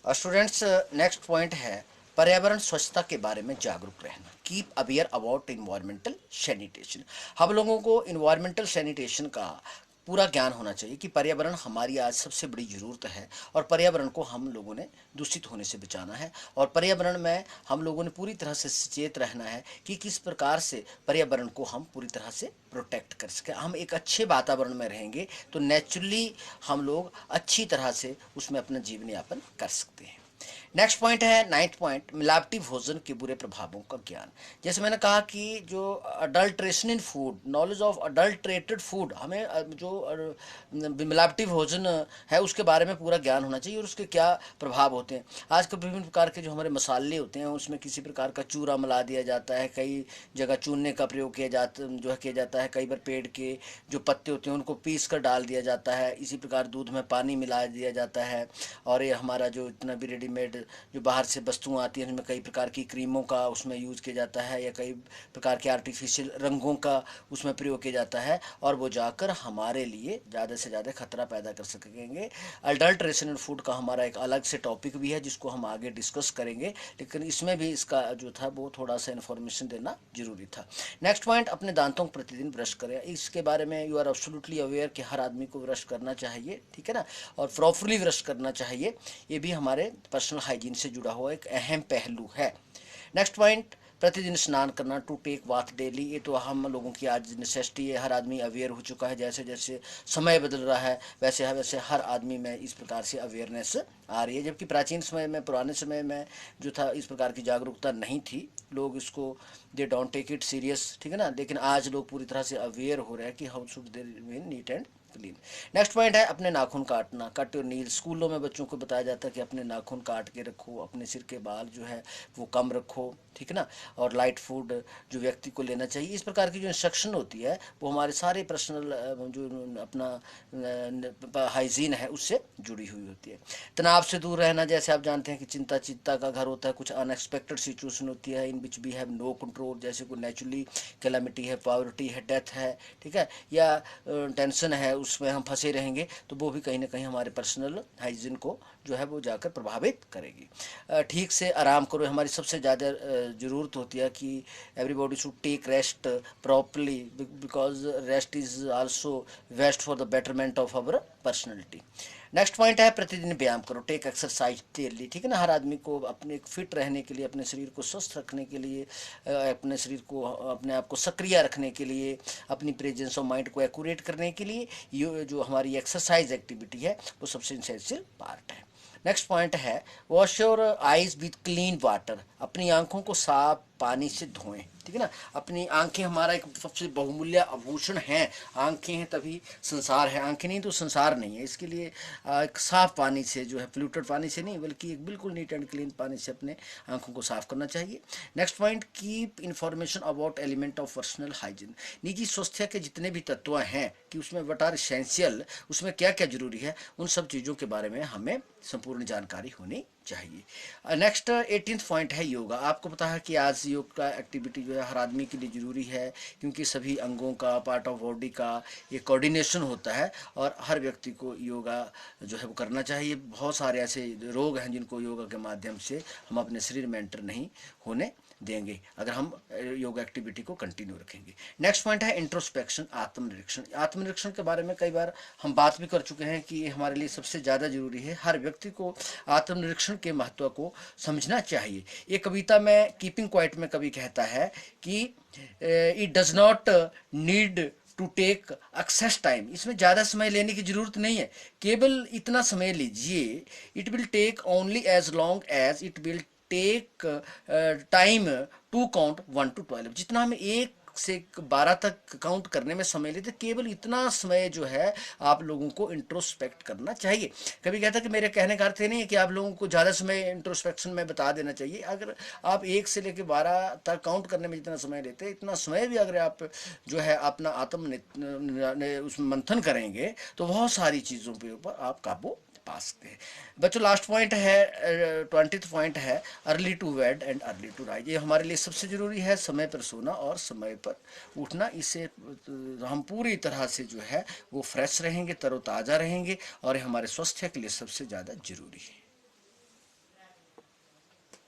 Students, next point है पर्यावरण स्वच्छता के बारे में जागरूक रहना। Keep aware about environmental sanitation. हम लोगों को इन्वायरमेंटल सैनिटेशन का पूरा ज्ञान होना चाहिए कि पर्यावरण हमारी आज सबसे बड़ी ज़रूरत है और पर्यावरण को हम लोगों ने दूषित होने से बचाना है। और पर्यावरण में हम लोगों ने पूरी तरह से सचेत रहना है कि किस प्रकार से पर्यावरण को हम पूरी तरह से प्रोटेक्ट कर सकें। हम एक अच्छे वातावरण में रहेंगे तो नेचुरली हम लोग अच्छी तरह से उसमें अपना जीवन यापन कर सकते हैं। नेक्स्ट पॉइंट है नाइन्थ पॉइंट, मिलावटी भोजन के बुरे प्रभावों का ज्ञान। जैसे मैंने कहा कि जो adulteration in food, knowledge of adulterated food, हमें मिलावटी भोजन है उसके बारे में पूरा ज्ञान होना चाहिए और उसके क्या प्रभाव होते हैं। आजकल विभिन्न प्रकार के जो हमारे मसाले होते हैं उसमें किसी प्रकार का चूरा मिला दिया जाता है, कई जगह चूने का प्रयोग किया जाता है। कई बार पेड़ के जो पत्ते होते हैं उनको पीस कर डाल दिया जाता है। इसी प्रकार दूध में पानी मिला दिया जाता है। और ये हमारा जो इतना भी रेडीमेड जो बाहर से वस्तुएं आती हैं उनमें कई प्रकार की क्रीमों का उसमें यूज़ किया जाता है या कई प्रकार के आर्टिफिशियल रंगों का उसमें प्रयोग किया जाता है और वो जाकर हमारे लिए ज़्यादा से ज़्यादा खतरा पैदा कर सकेंगे। अडल्ट्रेशन इन फूड का हमारा एक अलग से टॉपिक भी है जिसको हम आगे डिस्कस करेंगे, लेकिन इसमें भी इसका जो था वो थोड़ा सा इन्फॉर्मेशन देना जरूरी था। नेक्स्ट पॉइंट, अपने दांतों को प्रतिदिन ब्रश करें। इसके बारे में यू आर एब्सोल्युटली अवेयर कि हर आदमी को ब्रश करना चाहिए, ठीक है ना, और प्रॉपरली ब्रश करना चाहिए। ये भी हमारे पर्सनल हाइजीन से जुड़ा हुआ एक अहम पहलू है। नेक्स्ट पॉइंट, प्रतिदिन स्नान करना, टू टेक बाथ डेली। ये तो हम लोगों की आज नेसेसिटी है, हर आदमी अवेयर हो चुका है। जैसे जैसे समय बदल रहा है वैसे वैसे हर आदमी में इस प्रकार से अवेयरनेस आ रही है, जबकि प्राचीन समय में, पुराने समय में जो था इस प्रकार की जागरूकता नहीं थी। लोग इसको they don't take it serious, ठीक है ना, लेकिन आज लोग पूरी तरह से अवेयर हो रहे हैं कि how should they remain neat and clean. Next point है अपने नाखून काटना, कट योर नील। स्कूलों में बच्चों को बताया जाता है कि अपने नाखून काट के रखो, अपने सिर के बाल जो है वो कम रखो, ठीक है ना, और लाइट फूड जो व्यक्ति को लेना चाहिए। इस प्रकार की जो इंस्ट्रक्शन होती है वो हमारे सारे पर्सनल जो अपना हाइजीन है उससे जुड़ी हुई होती है। तनाव से दूर रहना, जैसे आप जानते हैं कि चिंता चिंता का घर होता है, कुछ अनएक्सपेक्टेड सिचुएशन होती है in which we have no control, जैसे कोई नेचुरली कैलामिटी है, पॉवर्टी है, डेथ है, ठीक है, या टेंशन है, उसमें हम फंसे रहेंगे तो वो भी कहीं ना कहीं हमारे पर्सनल हाइजीन को जो है वो जाकर प्रभावित करेगी। ठीक से आराम करो, हमारी सबसे ज़्यादा ज़रूरत होती है कि everybody should take rest properly because rest is also best for the betterment of our personality. Next point है प्रतिदिन व्यायाम करो, टेक एक्सरसाइज डेली, ठीक है ना। हर आदमी को अपने फिट रहने के लिए, अपने शरीर को स्वस्थ रखने के लिए, अपने शरीर को, अपने आप को सक्रिय रखने के लिए, अपनी प्रेजेंस ऑफ माइंड को एक्यूरेट करने के लिए ये जो हमारी एक्सरसाइज एक्टिविटी है वो सबसे इंसेंशियल पार्ट है। नेक्स्ट पॉइंट है wash your eyes with clean water. अपनी आंखों को साफ पानी से धोएं, ठीक है ना। अपनी आंखें हमारा एक सबसे बहुमूल्य आभूषण है। आंखें हैं तभी संसार है, आंखें नहीं तो संसार नहीं है। इसके लिए एक साफ पानी से जो है, पोल्यूटेड पानी से नहीं बल्कि एक बिल्कुल नीट एंड क्लीन पानी से अपने आंखों को साफ करना चाहिए। Next point, keep information about element of personal hygiene. निजी स्वास्थ्य के जितने भी तत्व हैं कि उसमें व्हाट आर एसेंशियल, उसमें क्या क्या जरूरी है, उन सब चीज़ों के बारे में हमें संपूर्ण जानकारी होनी चाहिए। नेक्स्ट 18th पॉइंट है योगा। आपको पता है कि आज योग का एक्टिविटी जो है हर आदमी के लिए ज़रूरी है, क्योंकि सभी अंगों का, पार्ट ऑफ बॉडी का ये कोऑर्डिनेशन होता है और हर व्यक्ति को योगा जो है वो करना चाहिए। बहुत सारे ऐसे रोग हैं जिनको योगा के माध्यम से हम अपने शरीर में एंटर नहीं होने देंगे अगर हम योगा एक्टिविटी को कंटिन्यू रखेंगे। नेक्स्ट पॉइंट है इंट्रोस्पेक्शन, आत्मनिरीक्षण। आत्मनिरीक्षण के बारे में कई बार हम बात भी कर चुके हैं कि हमारे लिए सबसे ज़्यादा जरूरी है। हर व्यक्ति को आत्मनिरीक्षण के महत्व को समझना चाहिए। ये कविता में कीपिंग क्वाइट में कवि कहता है कि it does not need to take excess time. इसमें ज़्यादा समय लेने की जरूरत नहीं है, केवल इतना समय लीजिए। It will take only as long as it will take time to count 1 to 12। जितना हमें 1 से 12 तक काउंट करने में समय लेते, केवल इतना समय जो है आप लोगों को इंट्रोस्पेक्ट करना चाहिए। कभी कहता है कि मेरे कहने का अर्थ नहीं है कि आप लोगों को ज़्यादा समय इंट्रोस्पेक्शन में बता देना चाहिए। अगर आप 1 से लेकर 12 तक काउंट करने में जितना समय लेते हैं, इतना समय भी अगर आप जो है अपना आत्म उसमें मंथन करेंगे तो बहुत सारी चीज़ों के ऊपर आप काबू पा सकते हैं। बच्चों लास्ट पॉइंट है 20th पॉइंट है early to bed and early to rise. ये हमारे लिए सबसे ज़रूरी है, समय पर सोना और समय पर उठना। इससे हम पूरी तरह से जो है वो फ्रेश रहेंगे, तरोताज़ा रहेंगे और हमारे स्वास्थ्य के लिए सबसे ज़्यादा जरूरी है।